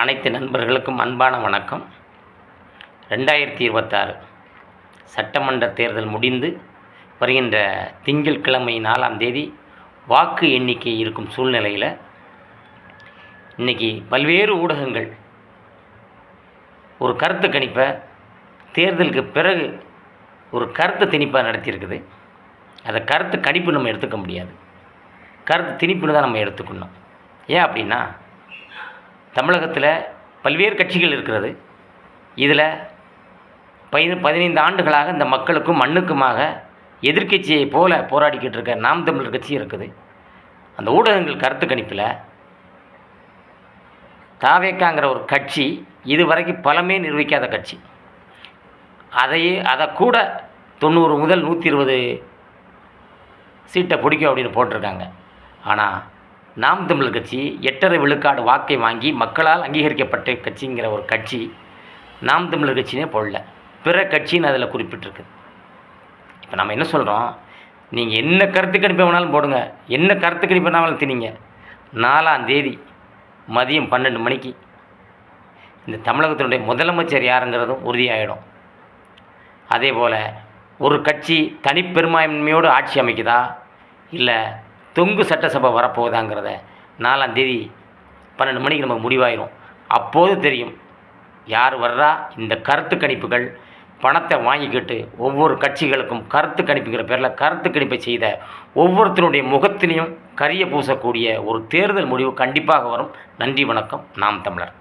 அனைத்து நண்பர்களுக்கும் அன்பான வணக்கம். 2026 சட்டமன்ற தேர்தல் முடிந்து வருகின்ற திங்கட்கிழமை 4ஆம் தேதி வாக்கு எண்ணிக்கை இருக்கும் சூழ்நிலையில் இன்றைக்கி பல்வேறு ஊடகங்கள் ஒரு கருத்து கணிப்பை தேர்தலுக்கு பிறகு ஒரு கருத்து திணிப்பாக நடத்தியிருக்குது. அதை கருத்து கணிப்பு நம்ம எடுத்துக்க முடியாது, கருத்து திணிப்புன்னு தான் நம்ம எடுத்துக்கணும். ஏன் அப்படின்னா, தமிழகத்தில் பல்வேறு கட்சிகள் இருக்கிறது. இதில் 15 ஆண்டுகளாக இந்த மக்களுக்கும் மண்ணுக்குமாக எதிர்க்கட்சியை போல போராடிக்கிட்டு இருக்க நாம் தமிழர் கட்சி இருக்குது. அந்த ஊடகங்கள் கருத்து கணிப்பில் தாவேக்காங்கிற ஒரு கட்சி இதுவரைக்கும் பலமே நிரூபிக்காத கட்சி. அதை கூட 90 முதல் 120 சீட்டை பிடிக்கும் அப்படின்னு போட்டிருக்காங்க. ஆனால் நாம் தமிழர் கட்சி 8.5 விழுக்காடு வாக்கை வாங்கி மக்களால் அங்கீகரிக்கப்பட்ட கட்சிங்கிற ஒரு கட்சி நாம் தமிழர் கட்சினே போடல, பிற கட்சின்னு அதில் குறிப்பிட்டிருக்கு. இப்போ நம்ம என்ன சொல்கிறோம், நீங்கள் என்ன கருத்து கணிப்பு வேணாலும் போடுங்க, என்ன கருத்து கணிப்பு வேணாலும் திணிங்க, 4ஆம் தேதி மதியம் 12 மணிக்கு இந்த தமிழகத்தினுடைய முதலமைச்சர் யாருங்கிறதும் உறுதியாகிடும். அதே போல் ஒரு கட்சி தனிப்பெரும்பான்மையோடு ஆட்சி அமைக்குதா இல்லை தொங்கு சட்டசபை வரப்போகுதாங்கிறத 4ஆம் தேதி 12 மணிக்கு நமக்கு முடிவாயிரும். அப்போது தெரியும் யார் வர்றா. இந்த கருத்து கணிப்புகள் பணத்தை வாங்கிக்கிட்டு ஒவ்வொரு கட்சிகளுக்கும் கருத்து கணிப்புங்கிற பேரில் கருத்து கணிப்பை செய்த ஒவ்வொருத்தருடைய முகத்திலையும் கரிய பூசக்கூடிய ஒரு தேர்தல் முடிவு கண்டிப்பாக வரும். நன்றி, வணக்கம். நாம் தமிழர்.